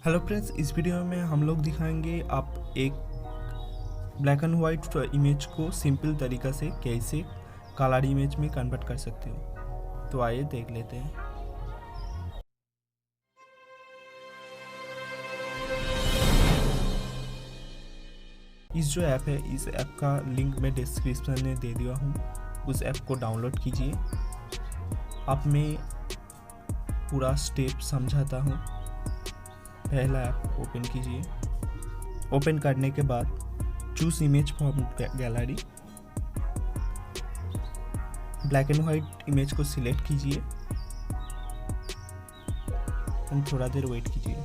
Hello friends, इस video में हम लोग दिखाएंगे आप एक ब्लैक एंड वाइट इमेज को सिंपल तरीका से कैसे कलर इमेज में कन्वर्ट कर सकते हो। तो आइए देख लेते हैं। इस जो ऐप है, इस ऐप का लिंक मैं डिस्क्रिप्शन में दे दिया हूँ। उस ऐप को डाउनलोड कीजिए। अब मैं पूरा स्टेप समझाता हूँ। पहला ऐप ओपन कीजिए। ओपन करने के बाद choose image from gallery, black and white image को सिलेक्ट कीजिए और थोड़ा देर वेट कीजिए।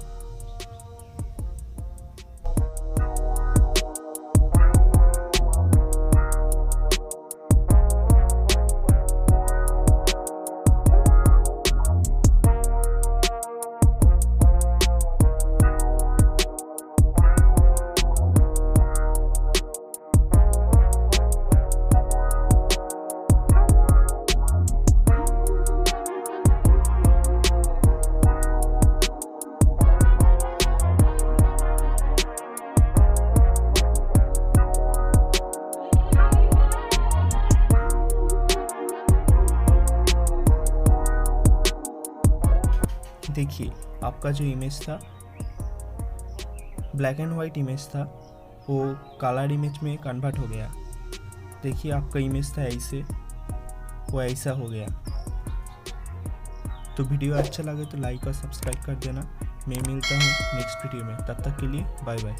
देखिए, आपका जो इमेज था, ब्लैक एंड वाइट इमेज था, वो कलर इमेज में कन्वर्ट हो गया। देखिए, आपका इमेज था ऐसे, वो ऐसा हो गया। तो वीडियो अच्छा लगे तो लाइक और सब्सक्राइब कर देना। मैं मिलता हूँ नेक्स्ट वीडियो में। तब तक के लिए बाय बाय।